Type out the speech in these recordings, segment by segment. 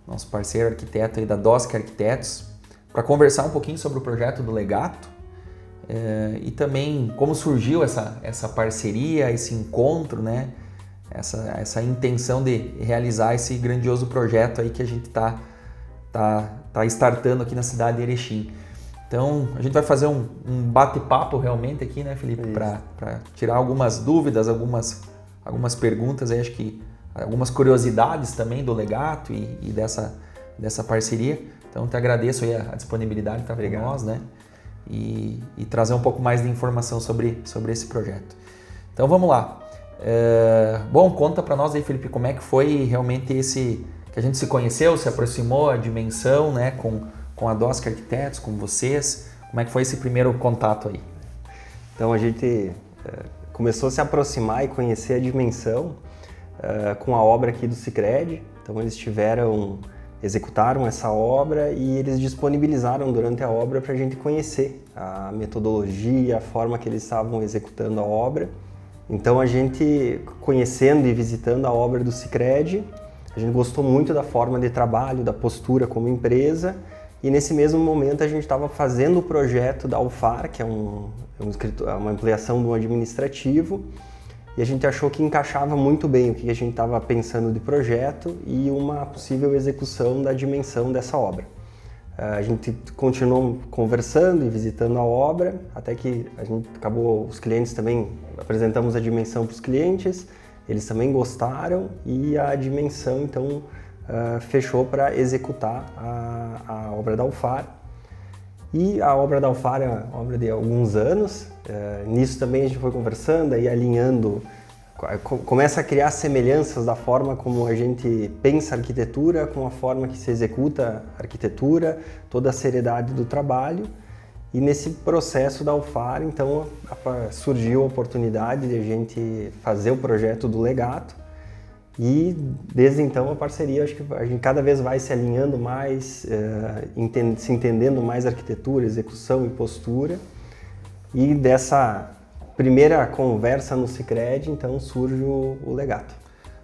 nosso parceiro arquiteto aí da DOSC Arquitetos, para conversar um pouquinho sobre o projeto do Legato e também como surgiu essa parceria, esse encontro, né? Essa intenção de realizar esse grandioso projeto aí que a gente tá startando aqui na cidade de Erechim. Então, a gente vai fazer um bate-papo realmente aqui, né, Felipe, para tirar algumas dúvidas, algumas perguntas, aí, acho que algumas curiosidades também do Legato e dessa parceria. Então, te agradeço aí a disponibilidade de estar com nós, né, e trazer um pouco mais de informação sobre esse projeto. Então, vamos lá. Bom, conta para nós aí, Felipe, como é que foi realmente que a gente se conheceu, se aproximou, a dimensão, né, com a DOSC Arquitetos, com vocês, como é que foi esse primeiro contato aí? Então a gente começou a se aproximar e conhecer a dimensão com a obra aqui do Sicredi. Então eles executaram essa obra e eles disponibilizaram durante a obra para a gente conhecer a metodologia, a forma que eles estavam executando a obra. Então a gente, conhecendo e visitando a obra do Sicredi, a gente gostou muito da forma de trabalho, da postura como empresa, e nesse mesmo momento a gente estava fazendo o projeto da UFAR, que é uma ampliação do administrativo, e a gente achou que encaixava muito bem o que a gente estava pensando de projeto e uma possível execução da dimensão dessa obra. A gente continuou conversando e visitando a obra, até que a gente os clientes também, apresentamos a dimensão para os clientes, eles também gostaram e a dimensão então fechou para executar a obra da UFAR. E a obra da UFAR é uma obra de alguns anos, nisso também a gente foi conversando e alinhando, começa a criar semelhanças da forma como a gente pensa a arquitetura com a forma que se executa a arquitetura, toda a seriedade do trabalho. E nesse processo da UFAR, então, surgiu a oportunidade de a gente fazer o projeto do Legato. E desde então a parceria, acho que a gente cada vez vai se alinhando mais, se entendendo mais arquitetura, execução e postura. E dessa primeira conversa no Sicredi, então surge o Legato.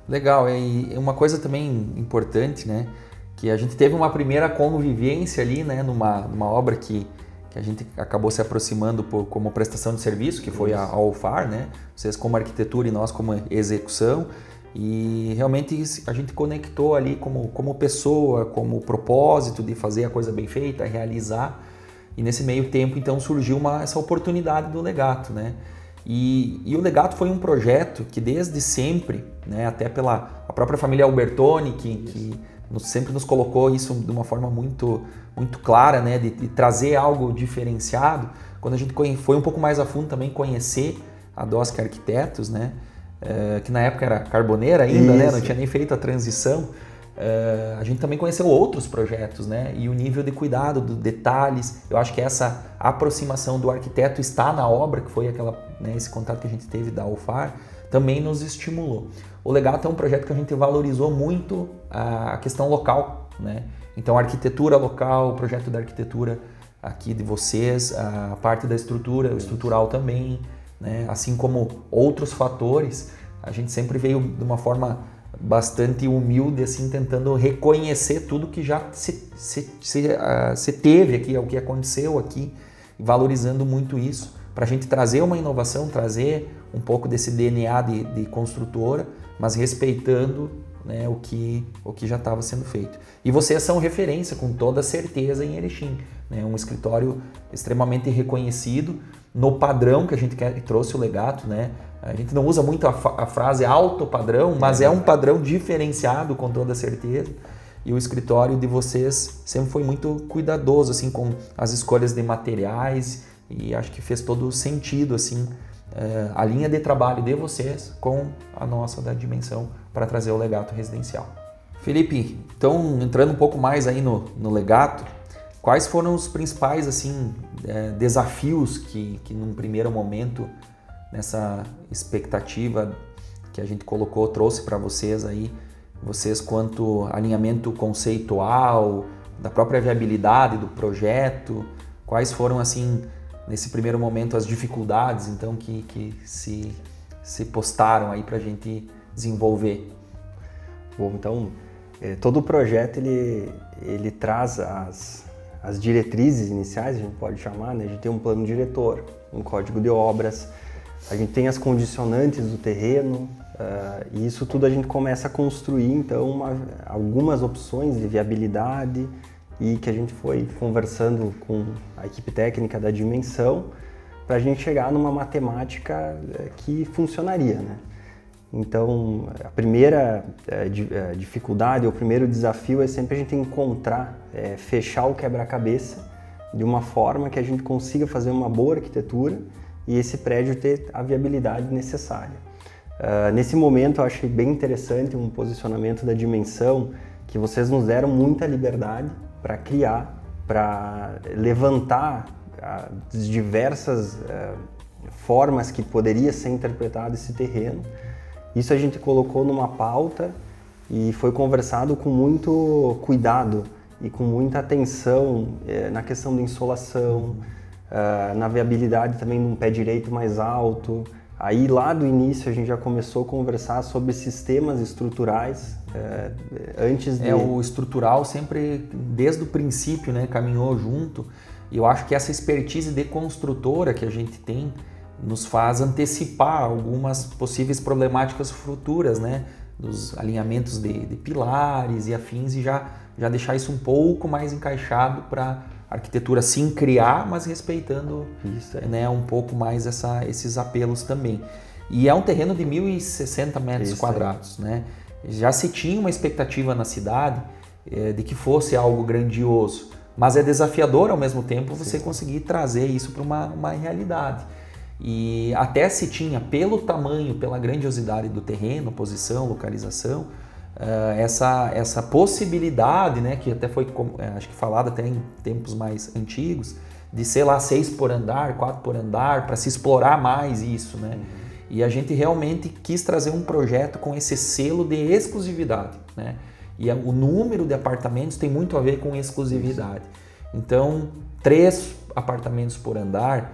Legal, e uma coisa também importante, né, que a gente teve uma primeira convivência ali, né, numa obra que a gente acabou se aproximando como prestação de serviço, que foi a UFAR, né, vocês como arquitetura e nós como execução, e realmente a gente conectou ali como pessoa, como propósito de fazer a coisa bem feita, realizar, e nesse meio tempo então surgiu essa oportunidade do Legato, né. E o Legato foi um projeto que desde sempre, né, até pela a própria família Albertoni, que sempre nos colocou isso de uma forma muito, muito clara, né, de trazer algo diferenciado. Quando a gente foi um pouco mais a fundo também conhecer a DOSC Arquitetos, né, que na época era carboneira ainda, né, não tinha nem feito a transição, a gente também conheceu outros projetos, né, e o nível de cuidado, dos detalhes. Eu acho que essa aproximação do arquiteto está na obra, que foi esse contato que a gente teve da UFAR, também nos estimulou. O Legato é um projeto que a gente valorizou muito a questão local, né? Então a arquitetura local, o projeto da arquitetura aqui de vocês, a parte da estrutura, o estrutural também, né? Assim como outros fatores, a gente sempre veio de uma forma bastante humilde, assim, tentando reconhecer tudo que já se teve aqui, o que aconteceu aqui, valorizando muito isso, para a gente trazer uma inovação, trazer um pouco desse DNA de construtora, mas respeitando, né, o que já estava sendo feito. E vocês são referência, com toda certeza, em Erechim, né, um escritório extremamente reconhecido no padrão que a gente trouxe o Legato, né? A gente não usa muito a frase alto padrão, mas é um padrão diferenciado, com toda certeza. E o escritório de vocês sempre foi muito cuidadoso, assim, com as escolhas de materiais, e acho que fez todo sentido, assim, a linha de trabalho de vocês com a nossa da dimensão para trazer o Legato residencial. Felipe, então entrando um pouco mais aí no Legato, quais foram os principais, assim, desafios que num primeiro momento, nessa expectativa que a gente colocou, trouxe para vocês aí, vocês quanto alinhamento conceitual, da própria viabilidade do projeto, quais foram, assim, nesse primeiro momento as dificuldades, então, que se postaram aí para a gente desenvolver? Bom, então, Todo o projeto ele traz as diretrizes iniciais, a gente pode chamar, né? A gente tem um plano diretor, um código de obras, a gente tem as condicionantes do terreno, e isso tudo a gente começa a construir, então, algumas opções de viabilidade e que a gente foi conversando com a equipe técnica da dimensão para a gente chegar numa matemática que funcionaria, né? Então, a primeira dificuldade, o primeiro desafio é sempre a gente encontrar, fechar o quebra-cabeça de uma forma que a gente consiga fazer uma boa arquitetura e esse prédio ter a viabilidade necessária. Nesse momento, eu achei bem interessante um posicionamento da dimensão que vocês nos deram muita liberdade para criar, para levantar as diversas formas que poderia ser interpretado esse terreno. Isso a gente colocou numa pauta e foi conversado com muito cuidado e com muita atenção na questão da insolação, na viabilidade também de um pé direito mais alto. Aí lá do início a gente já começou a conversar sobre sistemas estruturais antes de... O estrutural sempre, desde o princípio, né, caminhou junto. E eu acho que essa expertise de construtora que a gente tem nos faz antecipar algumas possíveis problemáticas futuras, né? Dos alinhamentos de pilares e afins e já deixar isso um pouco mais encaixado para a arquitetura sim criar, mas respeitando né, um pouco mais esses apelos também. E é um terreno de 1.060 metros quadrados, né? Já se tinha uma expectativa na cidade de que fosse algo grandioso, mas é desafiador ao mesmo tempo você conseguir trazer isso para uma realidade. E até se tinha, pelo tamanho, pela grandiosidade do terreno, posição, localização, essa possibilidade, né, que até foi, acho que falado até em tempos mais antigos, de ser lá 6 por andar, 4 por andar, para se explorar mais isso, né? E a gente realmente quis trazer um projeto com esse selo de exclusividade, né? E o número de apartamentos tem muito a ver com exclusividade. Então, 3 apartamentos por andar,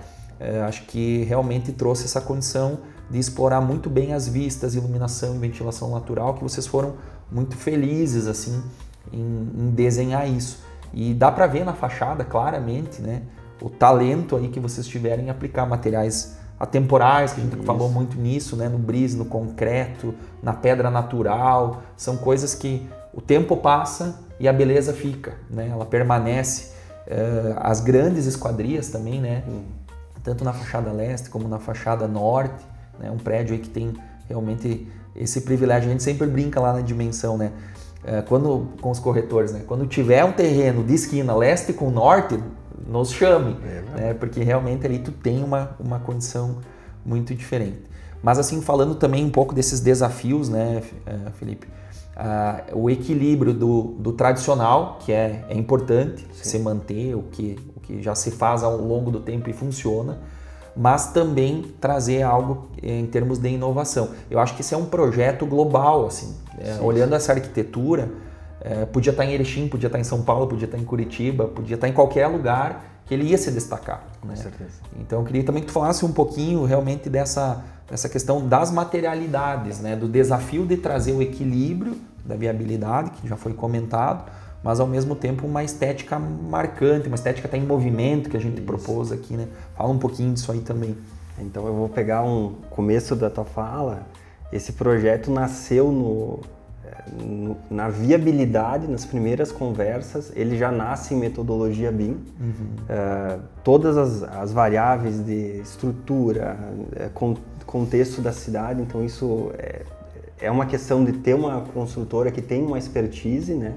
acho que realmente trouxe essa condição de explorar muito bem as vistas, iluminação e ventilação natural, que vocês foram muito felizes assim em desenhar isso. E dá para ver na fachada claramente, né, o talento aí que vocês tiverem em aplicar materiais atemporais, que a gente falou muito nisso, né, no brise, no concreto, na pedra natural. São coisas que o tempo passa e a beleza fica, né, ela permanece. As grandes esquadrias também, né, tanto na fachada leste como na fachada norte, né? Um prédio aí que tem realmente esse privilégio. A gente sempre brinca lá na dimensão, né? Com os corretores, né? Quando tiver um terreno de esquina leste com norte, nos chame, né? Porque realmente ali tu tem uma condição muito diferente. Mas assim, falando também um pouco desses desafios, né, Felipe? O equilíbrio do tradicional, que é importante se manter, o que já se faz ao longo do tempo e funciona, mas também trazer algo em termos de inovação. Eu acho que esse é um projeto global, assim, olhando essa arquitetura, podia estar em Erechim, podia estar em São Paulo, podia estar em Curitiba, podia estar em qualquer lugar que ele ia se destacar, né? Com certeza. Então eu queria também que tu falasse um pouquinho realmente dessa questão das materialidades, né? Do desafio de trazer o equilíbrio da viabilidade, que já foi comentado, mas ao mesmo tempo uma estética marcante, uma estética até em movimento que a gente propôs aqui, né? Fala um pouquinho disso aí também. Então eu vou pegar um começo da tua fala. Esse projeto nasceu na viabilidade, nas primeiras conversas, ele já nasce em metodologia BIM. Todas as variáveis de estrutura, contexto da cidade, então isso é uma questão de ter uma construtora que tem uma expertise, né?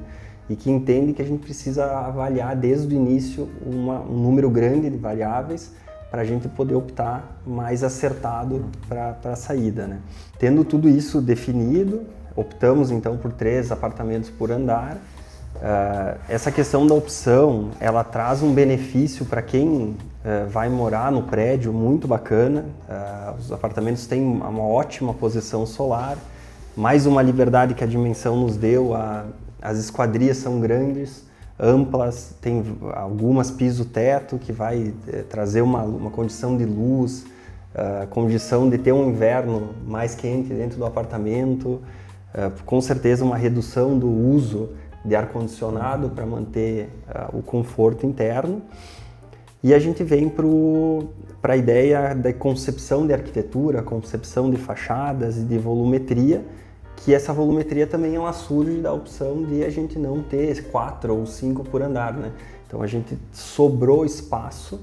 E que entende que a gente precisa avaliar desde o início um número grande de variáveis para a gente poder optar mais acertado para a saída, né? Tendo tudo isso definido, optamos então por 3 apartamentos por andar. Essa questão da opção, ela traz um benefício para quem vai morar no prédio muito bacana. Os apartamentos têm uma ótima posição solar, mais uma liberdade que a dimensão nos deu. As esquadrias são grandes, amplas, tem algumas piso-teto que vai trazer uma condição de luz, condição de ter um inverno mais quente dentro do apartamento. Com certeza uma redução do uso de ar-condicionado para manter o conforto interno. E a gente vem para a ideia da concepção de arquitetura, concepção de fachadas e de volumetria, que essa volumetria também ela surge da opção de a gente não ter 4 ou 5 por andar, né? Então a gente sobrou espaço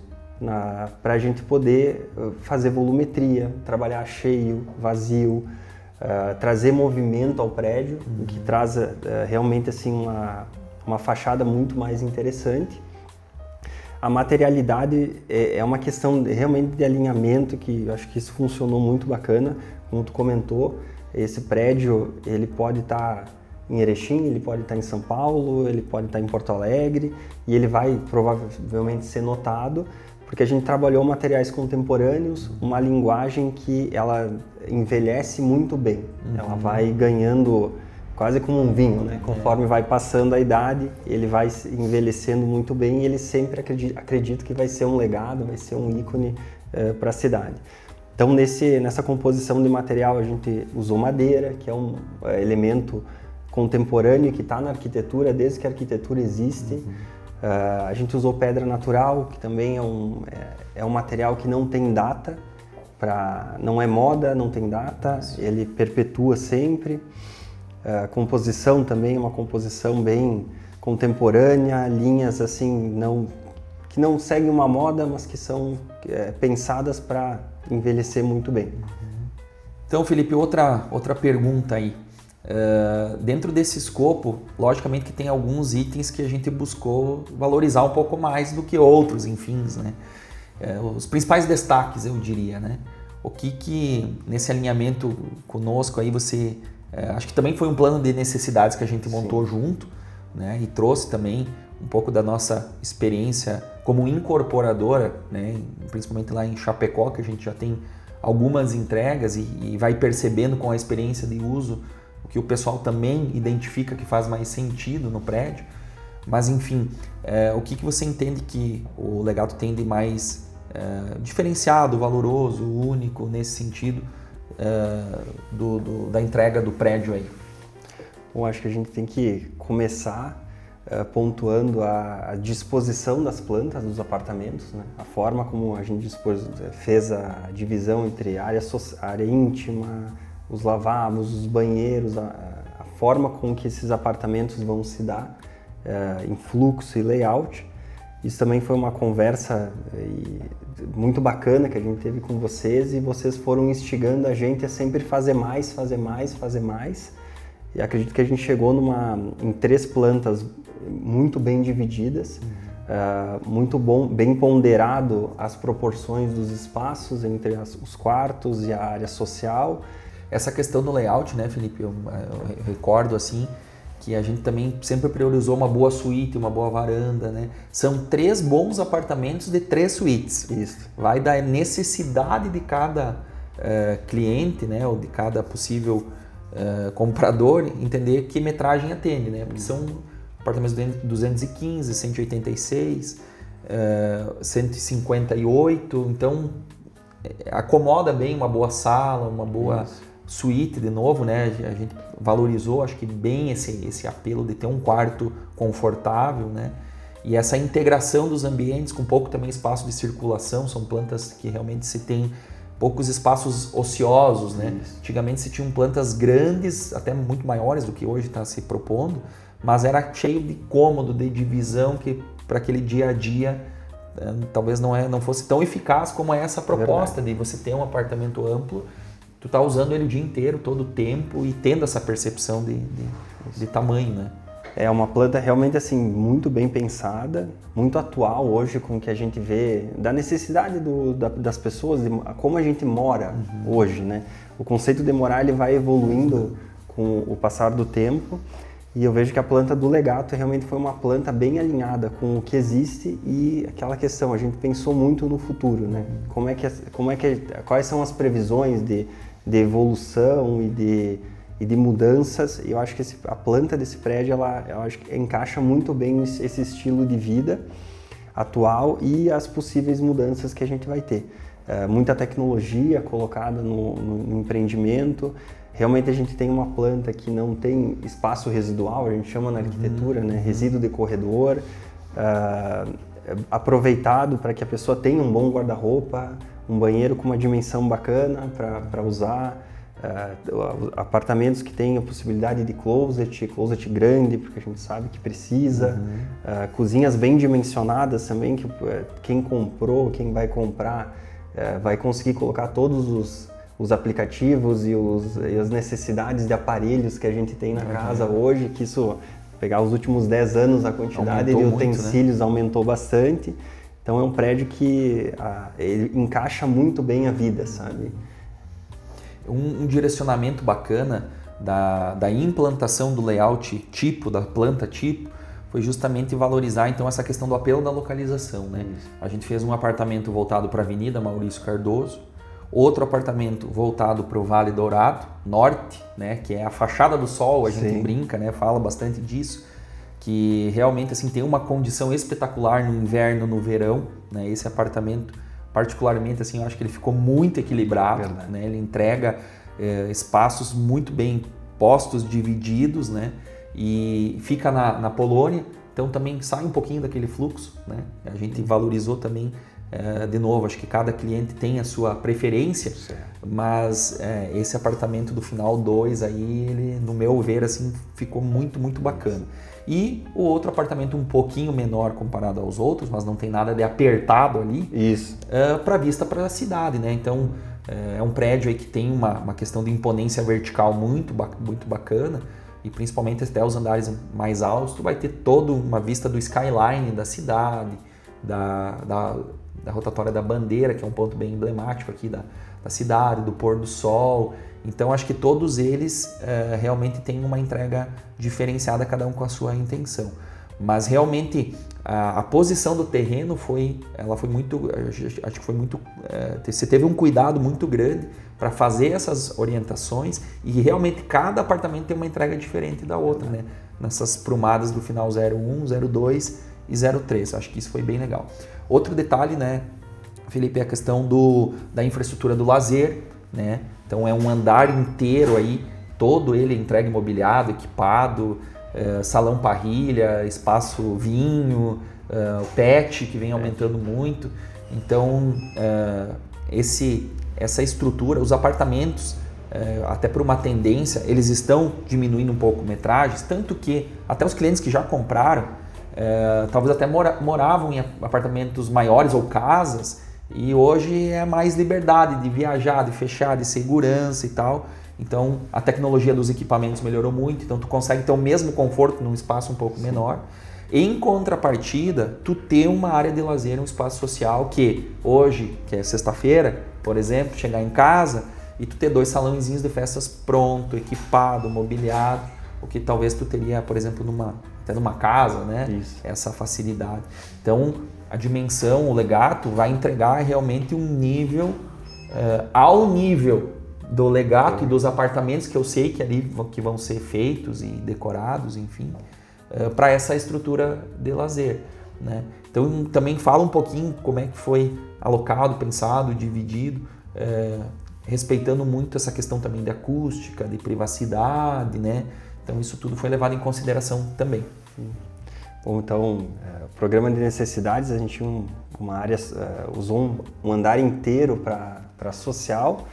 para a gente poder fazer volumetria, trabalhar cheio, vazio, trazer movimento ao prédio, o que traz realmente assim uma fachada muito mais interessante. A materialidade é uma questão realmente de alinhamento, que eu acho que isso funcionou muito bacana, como tu comentou. Esse prédio ele pode estar em Erechim, ele pode estar em São Paulo, ele pode estar em Porto Alegre, e ele vai provavelmente ser notado, porque a gente trabalhou materiais contemporâneos, uma linguagem que ela envelhece muito bem. Ela vai ganhando quase como um vinho, né? Conforme vai passando a idade, ele vai envelhecendo muito bem, e ele sempre acredito que vai ser um legado, vai ser um ícone para a cidade. Então nessa composição de material a gente usou madeira, que é um elemento contemporâneo que está na arquitetura desde que a arquitetura existe. A gente usou pedra natural, que também é um material que não tem data, não é moda, não tem data, ele perpetua sempre. A composição também é uma composição bem contemporânea, linhas assim que não seguem uma moda, mas que são pensadas para envelhecer muito bem. Então, Felipe, outra pergunta aí. Dentro desse escopo, logicamente que tem alguns itens que a gente buscou valorizar um pouco mais do que outros, enfim, né? Os principais destaques, eu diria, né? O que nesse alinhamento conosco aí você... acho que também foi um plano de necessidades que a gente montou junto, né? E trouxe também um pouco da nossa experiência como incorporadora, né? Principalmente lá em Chapecó, que a gente já tem algumas entregas e vai percebendo com a experiência de uso o que o pessoal também identifica que faz mais sentido no prédio. Mas enfim, o que você entende que o Legato tem de mais diferenciado, valoroso, único nesse sentido da entrega do prédio aí? Bom, acho que a gente tem que começar pontuando a disposição das plantas dos apartamentos, né? A forma como a gente fez a divisão entre área íntima, os lavabos, os banheiros, a forma com que esses apartamentos vão se dar em fluxo e layout. Isso também foi uma conversa muito bacana que a gente teve com vocês, e vocês foram instigando a gente a sempre fazer mais, fazer mais, fazer mais. E acredito que a gente chegou em 3 plantas muito bem divididas, muito bem ponderado as proporções dos espaços entre os quartos e a área social. Essa questão do layout, né, Felipe, eu recordo assim que a gente também sempre priorizou uma boa suíte, uma boa varanda, né? São 3 bons apartamentos de 3 suítes. Isso. Vai da necessidade de cada cliente, né, ou de cada possível comprador entender que metragem atende, né? Porque são apartamentos de 215, 186, 158, então acomoda bem uma boa sala, uma boa suíte, de novo, né? A gente valorizou, acho que bem esse apelo de ter um quarto confortável, né? E essa integração dos ambientes com pouco também espaço de circulação, são plantas que realmente se tem poucos espaços ociosos, né? Antigamente se tinham plantas grandes, até muito maiores do que hoje está se propondo, mas era cheio de cômodo, de divisão, que para aquele dia a dia talvez não fosse tão eficaz como é essa proposta de você ter um apartamento amplo, tu tá usando ele o dia inteiro, todo o tempo, e tendo essa percepção de tamanho, né? É uma planta realmente assim muito bem pensada, muito atual hoje com o que a gente vê da necessidade das pessoas, de como a gente mora hoje, né? O conceito de morar ele vai evoluindo com o passar do tempo, e eu vejo que a planta do Legato realmente foi uma planta bem alinhada com o que existe, e aquela questão, a gente pensou muito no futuro, né? Quais são as previsões de evolução e de mudanças. Eu acho que a planta desse prédio, eu acho que encaixa muito bem esse estilo de vida atual e as possíveis mudanças que a gente vai ter. Muita tecnologia colocada no empreendimento, realmente a gente tem uma planta que não tem espaço residual, a gente chama na arquitetura, né, resíduo de corredor, aproveitado para que a pessoa tenha um bom guarda-roupa, um banheiro com uma dimensão bacana para usar, apartamentos que têm a possibilidade de closet grande, porque a gente sabe que precisa, cozinhas bem dimensionadas também, que quem comprou, quem vai comprar, vai conseguir colocar todos os aplicativos e as necessidades de aparelhos que a gente tem na casa hoje, que isso, pegar os últimos 10 anos, a quantidade de utensílios aumentou bastante. Então é um prédio que ele encaixa muito bem a vida, sabe? Um direcionamento bacana da implantação do layout tipo, da planta tipo, foi justamente valorizar então essa questão do apelo da localização, né? A gente fez um apartamento voltado para a Avenida Maurício Cardoso, outro apartamento voltado para o Vale Dourado Norte, né? Que é a fachada do sol, a gente brinca, né? Fala bastante disso, que realmente assim tem uma condição espetacular no inverno, no verão, né? Esse apartamento particularmente, assim, eu acho que ele ficou muito equilibrado, né? Ele entrega espaços muito bem postos, divididos, né? E fica na Polônia, então também sai um pouquinho daquele fluxo, né? A gente valorizou também, de novo, acho que cada cliente tem a sua preferência, mas esse apartamento do final 2 aí, ele, no meu ver, assim, ficou muito, muito bacana. E o outro apartamento um pouquinho menor comparado aos outros, mas não tem nada de apertado ali, para vista para a cidade, né? Então é um prédio aí que tem uma questão de imponência vertical muito bacana, e principalmente até os andares mais altos, tu vai ter toda uma vista do skyline da cidade, da rotatória da Bandeira, que é um ponto bem emblemático aqui da cidade, do pôr do sol. Então acho que todos eles realmente têm uma entrega diferenciada, cada um com a sua intenção. Mas realmente a posição do terreno foi muito, acho que foi muito, você teve um cuidado muito grande para fazer essas orientações, e realmente cada apartamento tem uma entrega diferente da outra, né? Nessas prumadas do final 01, 02 e 03, acho que isso foi bem legal. Outro detalhe, né, Felipe, é a questão da infraestrutura do lazer, né? Então é um andar inteiro aí, todo ele entregue imobiliado, equipado, salão parrilha, espaço vinho, o pet que vem aumentando muito. Então essa estrutura, os apartamentos, até por uma tendência, eles estão diminuindo um pouco metragens, tanto que até os clientes que já compraram, talvez até moravam em apartamentos maiores ou casas, e hoje é mais liberdade de viajar, de fechar, de segurança e tal. Então a tecnologia dos equipamentos melhorou muito, então tu consegue ter o mesmo conforto num espaço um pouco menor. Em contrapartida, tu ter uma área de lazer, um espaço social que hoje, que é sexta-feira, por exemplo, chegar em casa e tu ter 2 salãozinhos de festas pronto, equipado, mobiliado, o que talvez tu teria, por exemplo, até numa casa, né? Isso. Essa facilidade. Então a dimensão, o Legato vai entregar realmente um nível ao nível do Legato e dos apartamentos que eu sei que ali que vão ser feitos e decorados, enfim, para essa estrutura de lazer, né? Então também fala um pouquinho como é que foi alocado, pensado, dividido, respeitando muito essa questão também de acústica, de privacidade, né? Então isso tudo foi levado em consideração também. Bom, então, o programa de necessidades, a gente tinha uma área, usou um andar inteiro para social,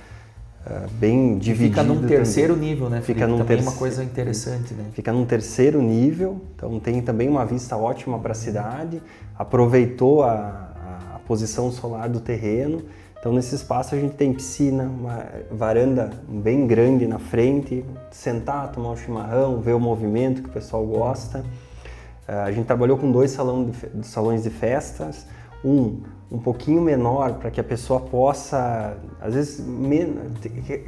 bem dividido. Fica num terceiro nível, né? Fica num também uma coisa interessante, né? Fica num terceiro nível, então tem também uma vista ótima para a cidade, aproveitou a posição solar do terreno. Então nesse espaço a gente tem piscina, uma varanda bem grande na frente, sentar, tomar um chimarrão, ver o movimento que o pessoal gosta. A gente trabalhou com 2 salões de festas, um pouquinho menor para que a pessoa possa, às vezes,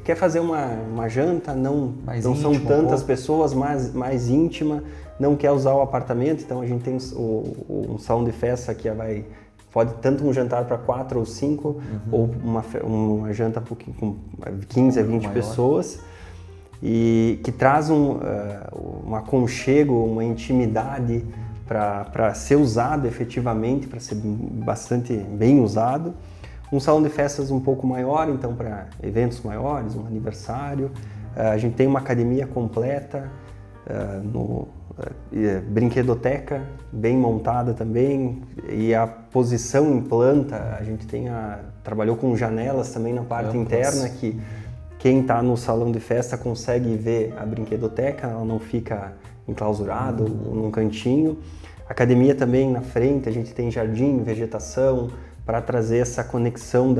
quer fazer uma janta, não são tantas pessoas, mais íntima, não quer usar o apartamento, então a gente tem um salão de festa que pode tanto um jantar para 4 ou 5, ou uma janta com 15 a 20 pessoas, e que traz um aconchego, uma intimidade para ser usado efetivamente, para ser bastante bem usado. Um salão de festas um pouco maior, então para eventos maiores, um aniversário. A gente tem uma academia completa, brinquedoteca bem montada também, e a posição em planta, a gente trabalhou com janelas também na parte interna, que quem está no salão de festa consegue ver a brinquedoteca, ela não fica enclausurada num cantinho. Academia também na frente, a gente tem jardim, vegetação, para trazer essa conexão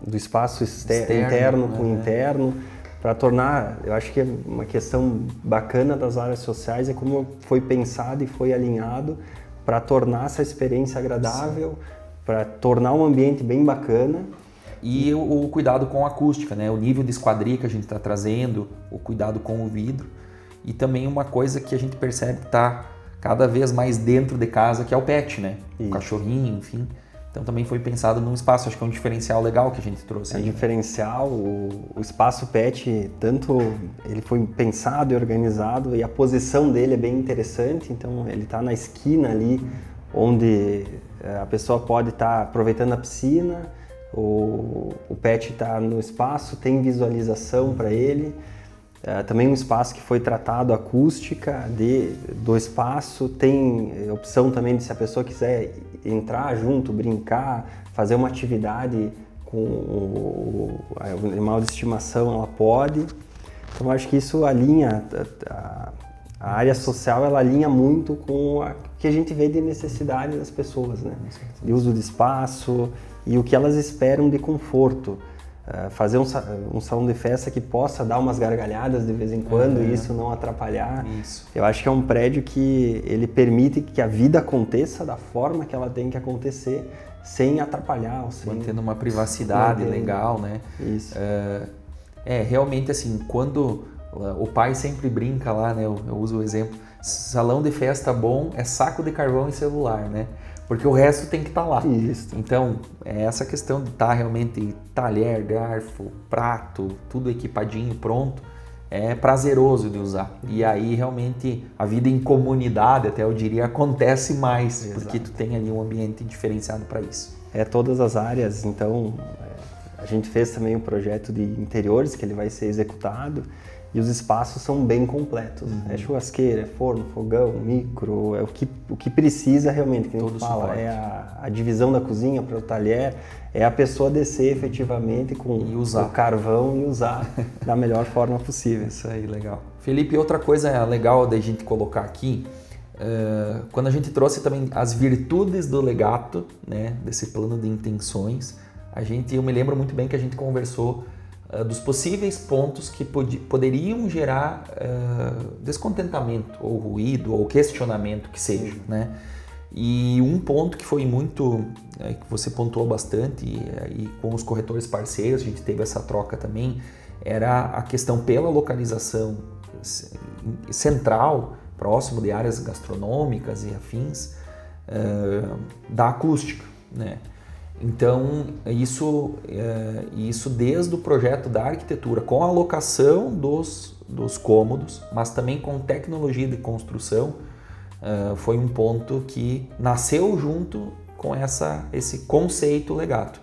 do espaço interno com o interno, para tornar, eu acho que uma questão bacana das áreas sociais é como foi pensado e foi alinhado para tornar essa experiência agradável, para tornar um ambiente bem bacana. E o cuidado com a acústica, né? O nível de esquadria que a gente está trazendo, o cuidado com o vidro, e também uma coisa que a gente percebe que está cada vez mais dentro de casa, que é o pet, né? O cachorrinho, enfim. Então também foi pensado num espaço, acho que é um diferencial legal que a gente trouxe. É um diferencial, o espaço pet, tanto ele foi pensado e organizado, e a posição dele é bem interessante, então ele está na esquina ali, onde a pessoa pode estar aproveitando a piscina, o pet está no espaço, tem visualização para ele. Também um espaço que foi tratado acústica do espaço, tem opção também de se a pessoa quiser entrar junto, brincar, fazer uma atividade com o animal de estimação, ela pode. Então acho que isso alinha, a área social ela alinha muito com o que a gente vê de necessidade das pessoas, né? De uso de espaço e o que elas esperam de conforto. Fazer um salão de festa que possa dar umas gargalhadas de vez em quando e isso não atrapalhar. Eu acho que é um prédio que ele permite que a vida aconteça da forma que ela tem que acontecer, sem atrapalhar. Mantendo uma privacidade legal, né? Isso. Realmente assim, quando o pai sempre brinca lá, né? Eu uso o exemplo, salão de festa bom é saco de carvão e celular, né? Porque o resto tem que estar lá. Isso. Então, essa questão de estar realmente talher, garfo, prato, tudo equipadinho, pronto, é prazeroso de usar. E aí, realmente, a vida em comunidade, até eu diria, acontece mais, porque tu tem ali um ambiente diferenciado para isso. Todas as áreas. Então, a gente fez também um projeto de interiores, que ele vai ser executado, e os espaços são bem completos. É churrasqueira, é forno, fogão, micro, é o que precisa realmente, que a gente fala. É a divisão da cozinha para o talher, é a pessoa descer efetivamente com o carvão e usar da melhor forma possível. Isso aí, legal. Felipe, outra coisa legal da gente colocar aqui, quando a gente trouxe também as virtudes do Legato, né, desse plano de intenções, eu me lembro muito bem que a gente conversou dos possíveis pontos que poderiam gerar descontentamento, ou ruído, ou questionamento, que seja, né? E um ponto que foi muito, que você pontuou bastante, e com os corretores parceiros, a gente teve essa troca também, era a questão pela localização central, próximo de áreas gastronômicas e afins, da acústica, né? Então, isso desde o projeto da arquitetura, com a alocação dos cômodos, mas também com tecnologia de construção, foi um ponto que nasceu junto com esse conceito Legato.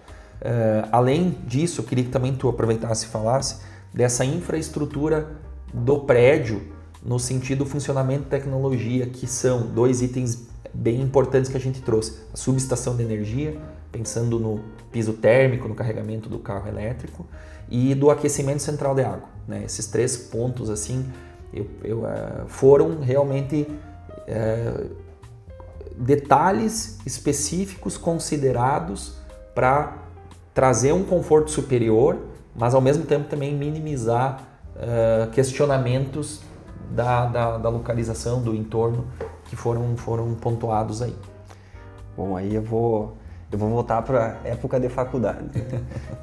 Além disso, eu queria que também tu aproveitasse e falasse dessa infraestrutura do prédio, no sentido funcionamento e tecnologia, que são dois itens bem importantes que a gente trouxe. A subestação de energia, pensando no piso térmico, no carregamento do carro elétrico, e do aquecimento central de água, né? Esses 3 pontos assim, foram realmente detalhes específicos considerados para trazer um conforto superior, mas ao mesmo tempo também minimizar questionamentos da localização, do entorno, que foram pontuados aí. Bom, aí eu vou voltar para a época de faculdade.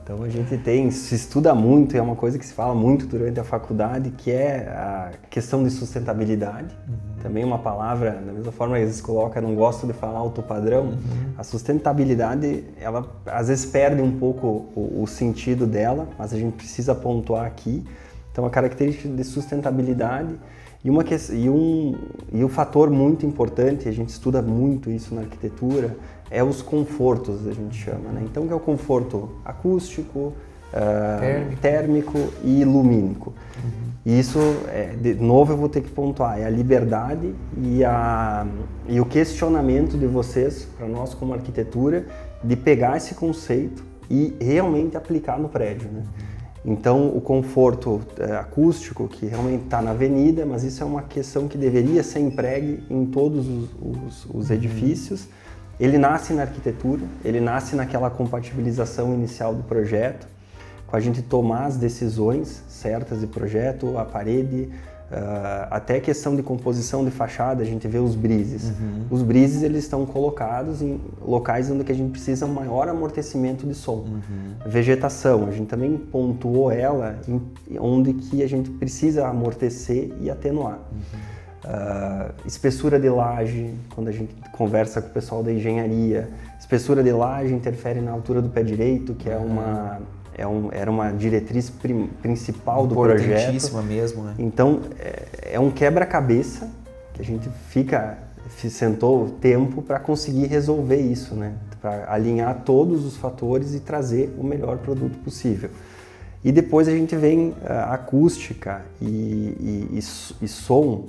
Então a gente se estuda muito, e é uma coisa que se fala muito durante a faculdade, que é a questão de sustentabilidade. Também uma palavra, da mesma forma que eles colocam, não gosto de falar alto padrão, a sustentabilidade, ela às vezes perde um pouco o sentido dela, mas a gente precisa pontuar aqui. Então a característica de sustentabilidade e um fator muito importante, a gente estuda muito isso na arquitetura, é os confortos, a gente chama, né? Então, que é o conforto acústico, térmico e lumínico. E isso, de novo, eu vou ter que pontuar, é a liberdade e o questionamento de vocês, para nós como arquitetura, de pegar esse conceito e realmente aplicar no prédio, né? Então, o conforto acústico, que realmente está na avenida, mas isso é uma questão que deveria ser empregue em todos os edifícios. Ele nasce na arquitetura, ele nasce naquela compatibilização inicial do projeto, com a gente tomar as decisões certas de projeto, a parede, até a questão de composição de fachada, a gente vê os brises. Os brises, eles estão colocados em locais onde que a gente precisa um maior amortecimento de som. Vegetação, a gente também pontuou ela onde que a gente precisa amortecer e atenuar. Espessura de laje, quando a gente conversa com o pessoal da engenharia, espessura de laje interfere na altura do pé direito, que era uma diretriz principal do projeto. Importantíssima mesmo, né? Então, é um quebra-cabeça que a gente sentou tempo para conseguir resolver isso, né? Para alinhar todos os fatores e trazer o melhor produto possível. E depois a gente vem acústica e som,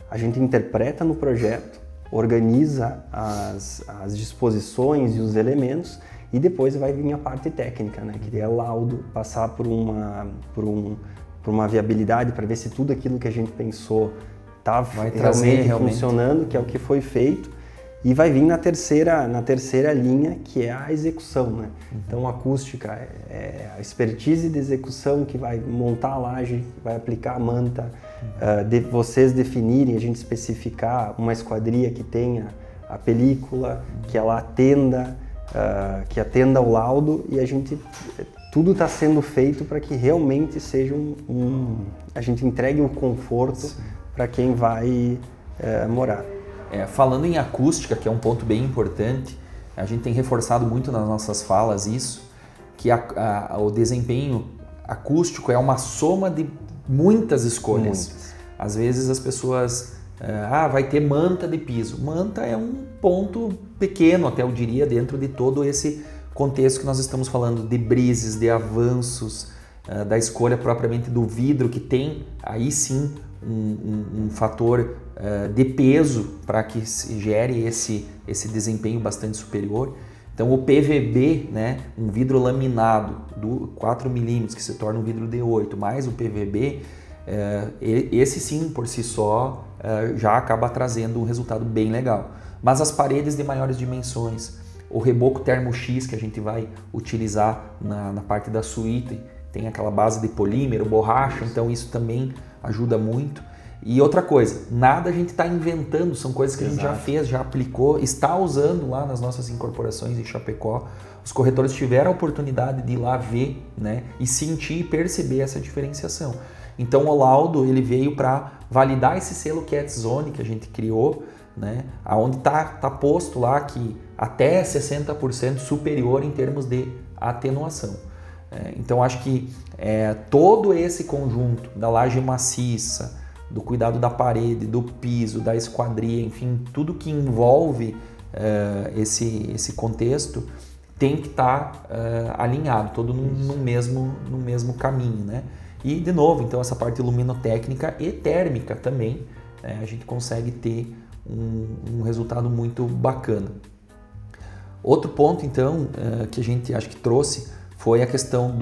a gente interpreta no projeto, organiza as disposições e os elementos, e depois vai vir a parte técnica, né? Que é laudo, passar por uma viabilidade para ver se tudo aquilo que a gente pensou está realmente funcionando, que é o que foi feito, e vai vir na terceira linha, que é a execução, né? Então, a acústica é a expertise de execução, que vai montar a laje, vai aplicar a manta, vocês definirem, a gente especificar uma esquadria que tenha a película, que ela atenda ao laudo, e tudo está sendo feito para que realmente seja a gente entregue o conforto para quem vai morar. Falando em acústica, que é um ponto bem importante, a gente tem reforçado muito nas nossas falas isso, que o desempenho acústico é uma soma de muitas escolhas. Às vezes as pessoas... vai ter manta de piso. Manta é um ponto pequeno, até eu diria, dentro de todo esse contexto que nós estamos falando de brises, de avanços, da escolha propriamente do vidro, que tem aí sim um fator de peso para que se gere esse desempenho bastante superior. Então o PVB, né, um vidro laminado do 4 milímetros, que se torna um vidro D8, mais o PVB, esse sim, por si só, já acaba trazendo um resultado bem legal. Mas as paredes de maiores dimensões, o reboco Thermo-X que a gente vai utilizar na parte da suíte, tem aquela base de polímero, borracha, então isso também ajuda muito. E outra coisa, nada a gente está inventando, são coisas que a gente já fez, já aplicou, está usando lá nas nossas incorporações em Chapecó. Os corretores tiveram a oportunidade de ir lá ver, né, e sentir e perceber essa diferenciação. Então o laudo ele veio para validar esse selo Cat Zone que a gente criou, né, onde está posto lá que até 60% superior em termos de atenuação. Então acho que todo esse conjunto da laje maciça, do cuidado da parede, do piso, da esquadria, enfim, tudo que envolve esse contexto tem que estar alinhado, todo no mesmo caminho, né? E, de novo, então essa parte luminotécnica e térmica também, a gente consegue ter um resultado muito bacana. Outro ponto, então, que a gente acho que trouxe foi a questão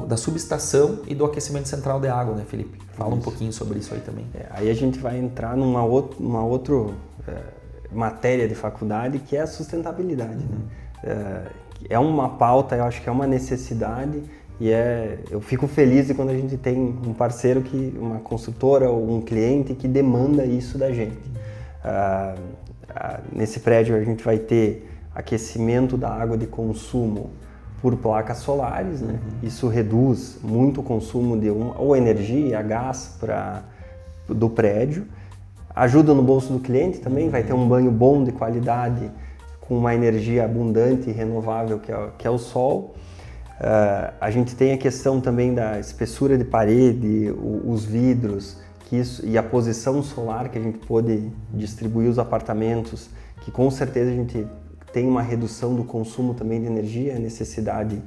da subestação e do aquecimento central de água, né, Felipe? Fala um pouquinho sobre isso aí também. Aí a gente vai entrar numa outra matéria de faculdade, que é a sustentabilidade. Né? É uma pauta, eu acho que é uma necessidade, e eu fico feliz quando a gente tem um parceiro, uma construtora ou um cliente que demanda isso da gente. Nesse prédio a gente vai ter aquecimento da água de consumo por placas solares, né? Isso reduz muito o consumo de ou energia, gás do prédio. Ajuda no bolso do cliente também, vai ter um banho bom de qualidade com uma energia abundante e renovável que é o sol. A gente tem a questão também da espessura de parede, os vidros, e a posição solar que a gente pôde distribuir os apartamentos, que com certeza a gente tem uma redução do consumo também de energia, a necessidade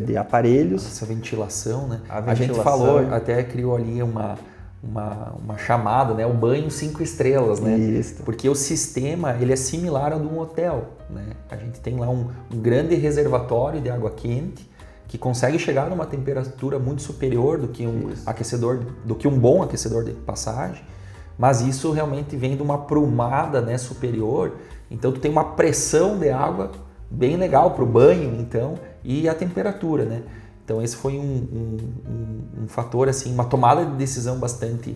de aparelhos. Essa ventilação, né? A gente falou, até criou ali uma chamada, né? O banho 5 estrelas, né? Isso. Porque o sistema, ele é similar ao de um hotel, né? A gente tem lá um grande reservatório de água quente que consegue chegar numa temperatura muito superior do que um bom aquecedor de passagem, mas isso realmente vem de uma prumada, né, superior. Então tu tem uma pressão de água bem legal para o banho, então, e a temperatura, né? Então esse foi um fator, assim, uma tomada de decisão bastante...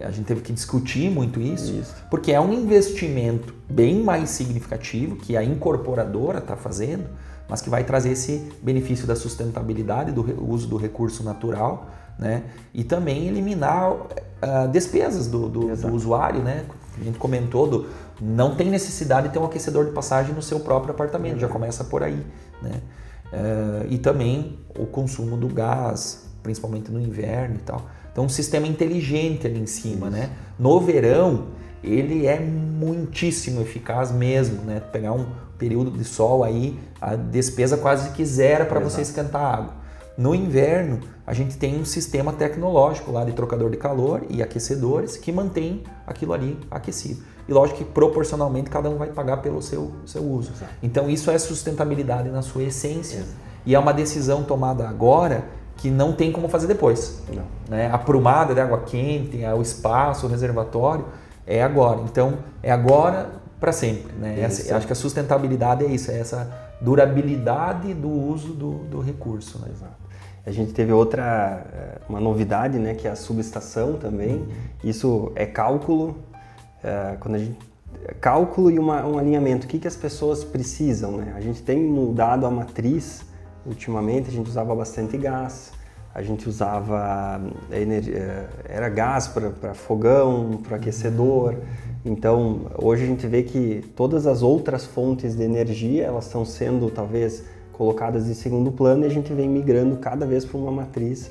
a gente teve que discutir muito isso, porque é um investimento bem mais significativo que a incorporadora está fazendo, mas que vai trazer esse benefício da sustentabilidade, do uso do recurso natural, né? E também eliminar despesas do usuário, né? A gente comentou, não tem necessidade de ter um aquecedor de passagem no seu próprio apartamento, já começa por aí, né? E também o consumo do gás, principalmente no inverno e tal. Então, um sistema inteligente ali em cima, né? No verão, ele é muitíssimo eficaz mesmo, né? Pegar um período de sol aí, a despesa quase que zero para você esquentar a água. No inverno, a gente tem um sistema tecnológico lá de trocador de calor e aquecedores que mantém aquilo ali aquecido. E lógico que proporcionalmente cada um vai pagar pelo seu uso. Então isso é sustentabilidade na sua essência. E é uma decisão tomada agora que não tem como fazer depois. Né? A prumada de água quente, o espaço, o reservatório, é agora. Então é agora para sempre. Né? Acho que a sustentabilidade é isso, é essa durabilidade do uso do recurso. Né? Exato. A gente teve uma novidade, né, que é a subestação também. Isso é cálculo, cálculo e um alinhamento. O que as pessoas precisam, né? A gente tem mudado a matriz ultimamente, a gente usava bastante gás, a gente usava era gás para fogão, para aquecedor. Então, hoje a gente vê que todas as outras fontes de energia, elas estão sendo talvez colocadas em segundo plano e a gente vem migrando cada vez para uma matriz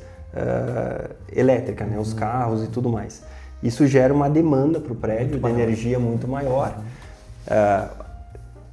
elétrica, né? Os carros e tudo mais. Isso gera uma demanda para o prédio de energia muito maior.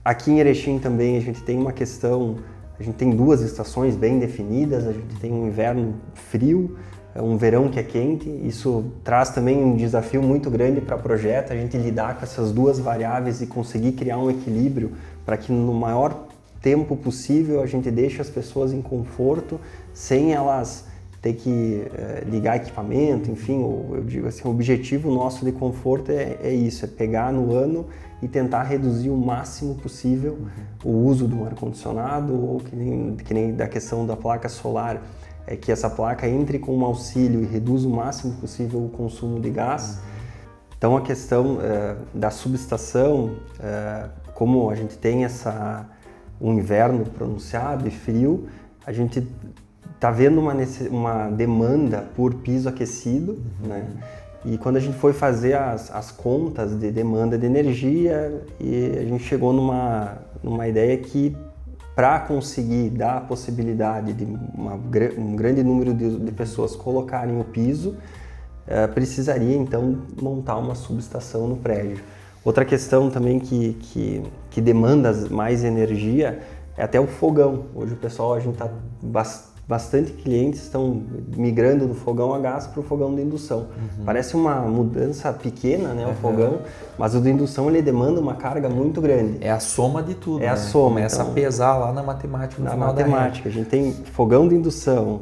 Aqui em Erechim também a gente tem uma questão, a gente tem 2 estações bem definidas, a gente tem um inverno frio, um verão que é quente. Isso traz também um desafio muito grande para o projeto, a gente lidar com essas 2 variáveis e conseguir criar um equilíbrio para que no maior tempo possível a gente deixe as pessoas em conforto sem elas ter que ligar equipamento, enfim, eu digo assim, o objetivo nosso de conforto é isso, é pegar no ano e tentar reduzir o máximo possível o uso do ar-condicionado ou que nem da questão da placa solar, é que essa placa entre com um auxílio e reduza o máximo possível o consumo de gás. Então a questão da subestação, como a gente tem um inverno pronunciado e frio, a gente está vendo uma demanda por piso aquecido, né? E quando a gente foi fazer as contas de demanda de energia, e a gente chegou numa ideia que para conseguir dar a possibilidade de um grande número de pessoas colocarem o piso, precisaria então montar uma subestação no prédio. Outra questão também que demanda mais energia é até o fogão. Hoje o pessoal, a gente está bastante clientes estão migrando do fogão a gás para o fogão de indução. Parece uma mudança pequena, né, o fogão, mas o de indução ele demanda uma carga muito grande. É a soma de tudo. É a soma. Começa a pesar lá na matemática. Na matemática, a gente tem fogão de indução,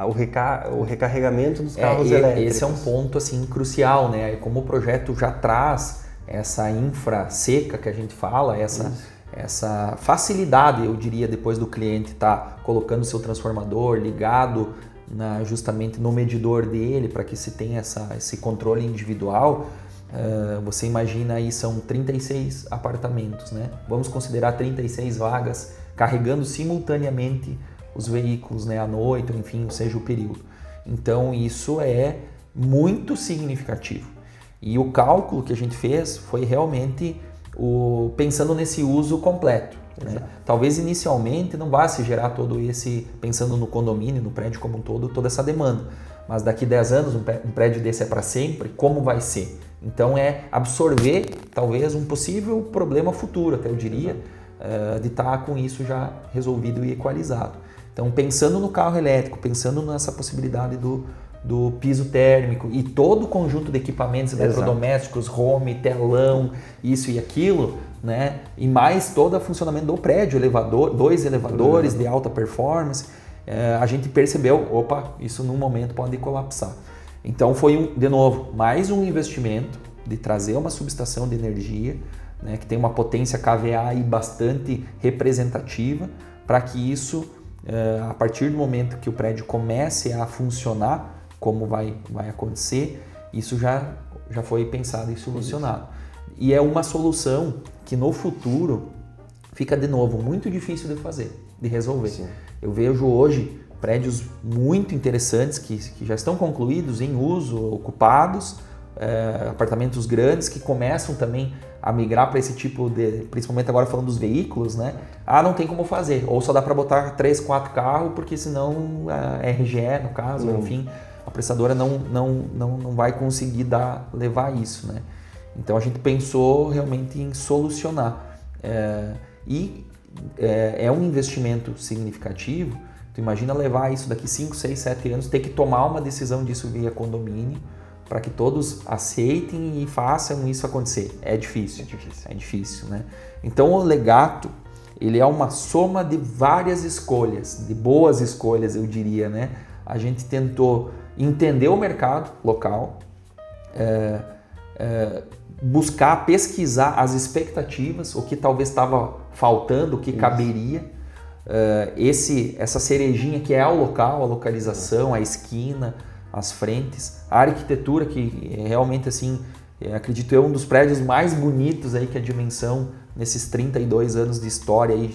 o recarregamento dos carros elétricos. Esse é um ponto assim crucial, né? Como o projeto já traz essa infra seca que a gente fala, essa facilidade, eu diria, depois do cliente estar colocando o seu transformador ligado justamente no medidor dele para que se tenha esse controle individual. Você imagina aí, são 36 apartamentos, né? Vamos considerar 36 vagas carregando simultaneamente os veículos, né, à noite, enfim, seja o período. Então isso é muito significativo. E o cálculo que a gente fez foi realmente pensando nesse uso completo. Né? Talvez inicialmente não vá se gerar todo esse, pensando no condomínio, no prédio como um todo, toda essa demanda. Mas daqui 10 anos um prédio desse é para sempre, como vai ser? Então é absorver talvez um possível problema futuro, até eu diria, de estar com isso já resolvido e equalizado. Então pensando no carro elétrico, pensando nessa possibilidade do piso térmico e todo o conjunto de equipamentos eletrodomésticos, home, telão, isso e aquilo, né? E mais todo o funcionamento do prédio, elevador, 2 elevadores de alta performance, a gente percebeu, opa, isso num momento pode colapsar. Então foi, de novo, mais um investimento de trazer uma subestação de energia, né, que tem uma potência kVA aí bastante representativa, para que isso, a partir do momento que o prédio comece a funcionar, como vai acontecer, isso já foi pensado e solucionado. E é uma solução que no futuro fica, de novo, muito difícil de fazer, de resolver. Sim. Eu vejo hoje prédios muito interessantes que já estão concluídos, em uso, ocupados, apartamentos grandes que começam também a migrar para esse tipo de, principalmente agora falando dos veículos, né? Não tem como fazer, ou só dá para botar 3, 4 carros, porque senão a RGE, no caso, enfim, a prestadora não vai conseguir levar isso, né? Então a gente pensou realmente em solucionar. É um investimento significativo. Tu imagina levar isso daqui 5, 6, 7 anos, ter que tomar uma decisão disso via condomínio para que todos aceitem e façam isso acontecer. É difícil. É difícil, né? Então o Legato, ele é uma soma de várias escolhas, de boas escolhas, eu diria, né? A gente tentou entender o mercado local, buscar, pesquisar as expectativas, o que talvez estava faltando, o que caberia. Essa cerejinha que é o local, a localização, a esquina, as frentes, a arquitetura que realmente, assim, acredito eu, um dos prédios mais bonitos aí que a Dimensão, nesses 32 anos de história aí,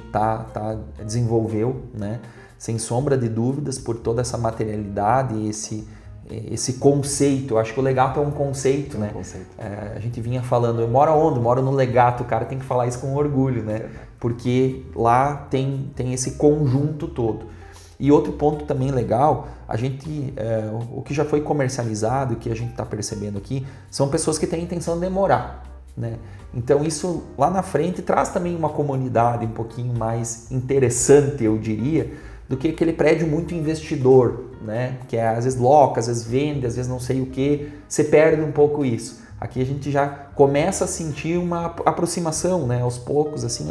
desenvolveu, né? Sem sombra de dúvidas, por toda essa materialidade e esse conceito. Eu acho que o Legato é um conceito, né? A gente vinha falando, eu moro onde? Eu moro no Legato, o cara tem que falar isso com orgulho, né? Porque lá tem esse conjunto todo. E outro ponto também legal, a gente, o que já foi comercializado, o que a gente está percebendo aqui, são pessoas que têm a intenção de morar, né? Então isso lá na frente traz também uma comunidade um pouquinho mais interessante, eu diria, do que aquele prédio muito investidor, né? Que às vezes loca, às vezes vende, às vezes não sei o que, você perde um pouco isso. Aqui a gente já começa a sentir uma aproximação, né? Aos poucos, assim,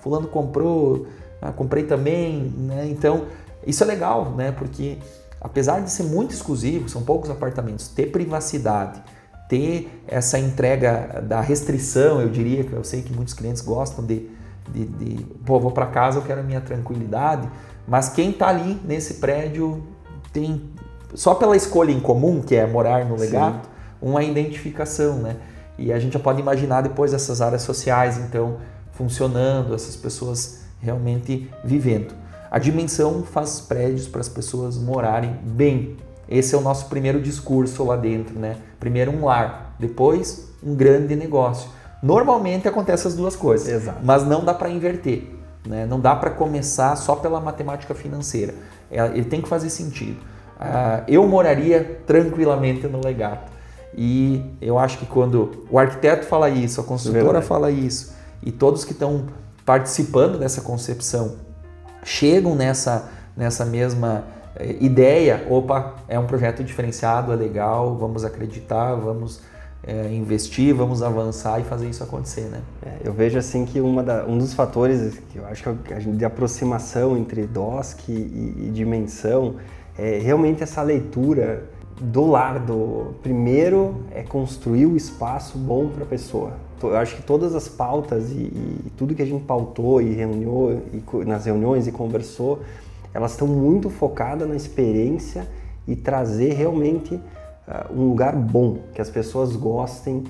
fulano comprou, comprei também, né? Então isso é legal, né? Porque apesar de ser muito exclusivo, são poucos apartamentos, ter privacidade, ter essa entrega da restrição, eu diria, que eu sei que muitos clientes gostam vou para casa, eu quero a minha tranquilidade, mas quem está ali nesse prédio tem, só pela escolha em comum, que é morar no Legato, uma identificação, né? E a gente já pode imaginar depois essas áreas sociais, então, funcionando, essas pessoas realmente vivendo. A Dimensão faz prédios para as pessoas morarem bem. Esse é o nosso primeiro discurso lá dentro, né? Primeiro um lar, depois um grande negócio. Normalmente acontece as duas coisas, exato, mas não dá para inverter, né? Não dá para começar só pela matemática financeira. Ele tem que fazer sentido. Eu moraria tranquilamente no Legato. E eu acho que quando o arquiteto fala isso, a construtora fala isso, e todos que estão participando dessa concepção chegam nessa mesma ideia, opa, é um projeto diferenciado, é legal, vamos acreditar, vamos investir, vamos avançar e fazer isso acontecer, né? Eu vejo assim que um dos fatores que eu acho que de aproximação entre DOSC e Dimensão é realmente essa leitura do lar. Primeiro é construir o espaço bom para a pessoa. Eu acho que todas as pautas e tudo que a gente pautou e reuniu nas reuniões e conversou, elas estão muito focadas na experiência e trazer realmente um lugar bom, que as pessoas gostem,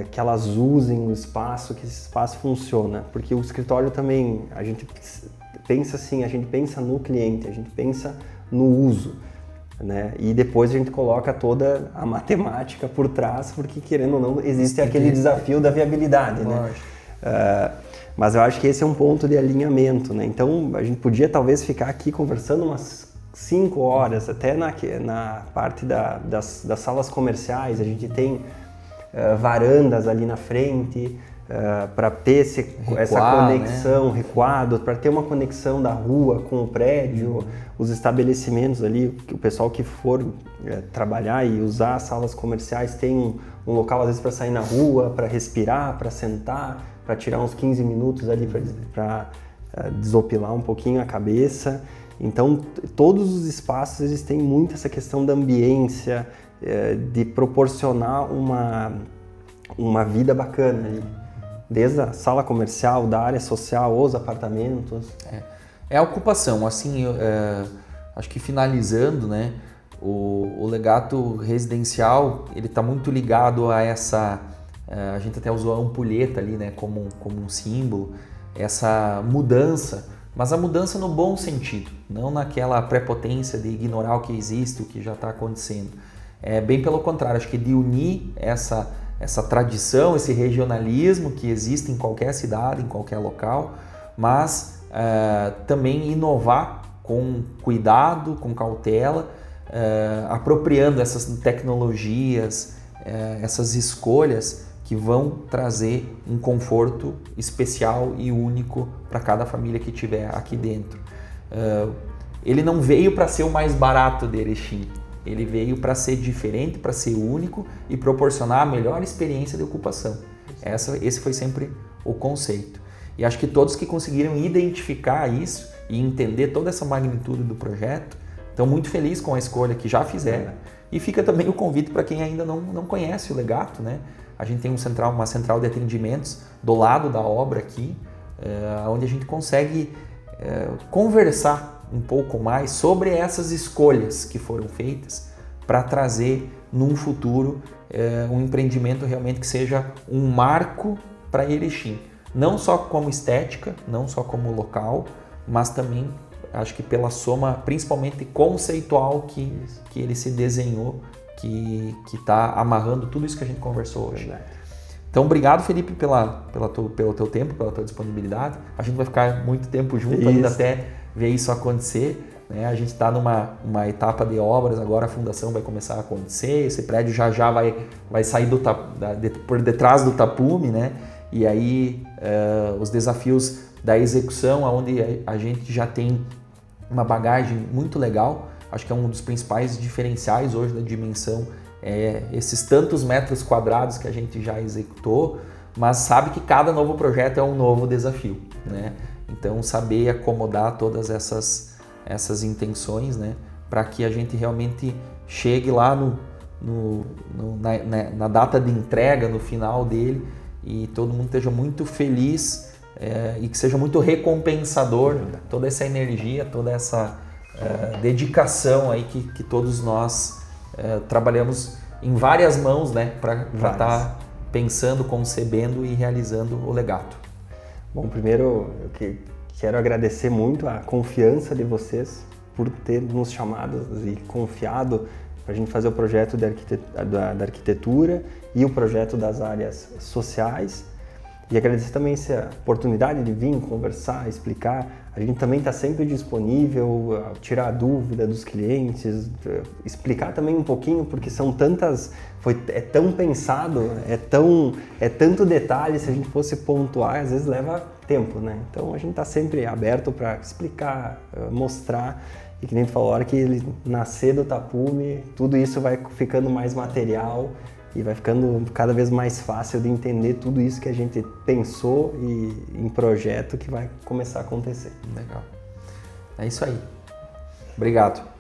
que elas usem o espaço, que esse espaço funciona. Porque o escritório também, a gente pensa assim, a gente pensa no cliente, a gente pensa no uso, né? E depois a gente coloca toda a matemática por trás, porque querendo ou não, existe aquele desafio da viabilidade, né? Mas eu acho que esse é um ponto de alinhamento, né? Então a gente podia talvez ficar aqui conversando umas 5 horas, até na parte das salas comerciais. A gente tem varandas ali na frente, para ter essa conexão, né? Recuado, para ter uma conexão da rua com o prédio, os estabelecimentos ali, o pessoal que for trabalhar e usar as salas comerciais tem um local às vezes para sair na rua, para respirar, para sentar, para tirar uns 15 minutos ali para desopilar um pouquinho a cabeça. Então, todos os espaços eles têm muito essa questão da ambiência, de proporcionar uma vida bacana ali. Desde a sala comercial, da área social, os apartamentos. É a ocupação, assim, acho que finalizando, né, o legato residencial, ele está muito ligado a essa, a gente até usou a ampulheta ali, né, como um símbolo, essa mudança, mas a mudança no bom sentido, não naquela prepotência de ignorar o que existe, o que já está acontecendo. Bem pelo contrário, acho que de unir essa tradição, esse regionalismo que existe em qualquer cidade, em qualquer local, mas também inovar com cuidado, com cautela, apropriando essas tecnologias, essas escolhas que vão trazer um conforto especial e único para cada família que tiver aqui dentro. Ele não veio para ser o mais barato de Erechim. Ele veio para ser diferente, para ser único e proporcionar a melhor experiência de ocupação. Esse foi sempre o conceito. E acho que todos que conseguiram identificar isso e entender toda essa magnitude do projeto estão muito felizes com a escolha que já fizeram. E fica também o convite para quem ainda não conhece o Legato, né? A gente tem uma central de atendimentos do lado da obra aqui, onde a gente consegue conversar um pouco mais sobre essas escolhas que foram feitas para trazer num futuro um empreendimento realmente que seja um marco para Erechim. Não só como estética, não só como local, mas também acho que pela soma principalmente conceitual que ele se desenhou, que está amarrando tudo isso que a gente conversou hoje. Então, obrigado, Felipe, pelo teu tempo, pela tua disponibilidade. A gente vai ficar muito tempo junto ainda até ver isso acontecer, né? A gente está numa etapa de obras, agora a fundação vai começar a acontecer, esse prédio já vai sair por detrás do tapume, né? E aí os desafios da execução, onde a gente já tem uma bagagem muito legal, acho que é um dos principais diferenciais hoje da dimensão, esses tantos metros quadrados que a gente já executou, mas sabe que cada novo projeto é um novo desafio, né? Então, saber acomodar todas essas intenções, né, para que a gente realmente chegue lá na data de entrega, no final dele, e todo mundo esteja muito feliz e que seja muito recompensador toda essa energia, toda essa dedicação aí que todos nós trabalhamos em várias mãos, né, para estar pensando, concebendo e realizando o Legato. Bom, primeiro eu quero agradecer muito a confiança de vocês por ter nos chamado e confiado para a gente fazer o projeto da arquitetura e o projeto das áreas sociais. E agradecer também essa oportunidade de vir conversar, explicar. A gente também está sempre disponível, tirar a dúvida dos clientes, explicar também um pouquinho, porque são tantas, é tão pensado, é tanto detalhe, se a gente fosse pontuar, às vezes leva tempo, né? Então a gente está sempre aberto para explicar, mostrar, e que nem tu falou, a hora que ele nascer do tapume, tudo isso vai ficando mais material e vai ficando cada vez mais fácil de entender tudo isso que a gente pensou e em projeto que vai começar a acontecer. Legal. É isso aí. Obrigado.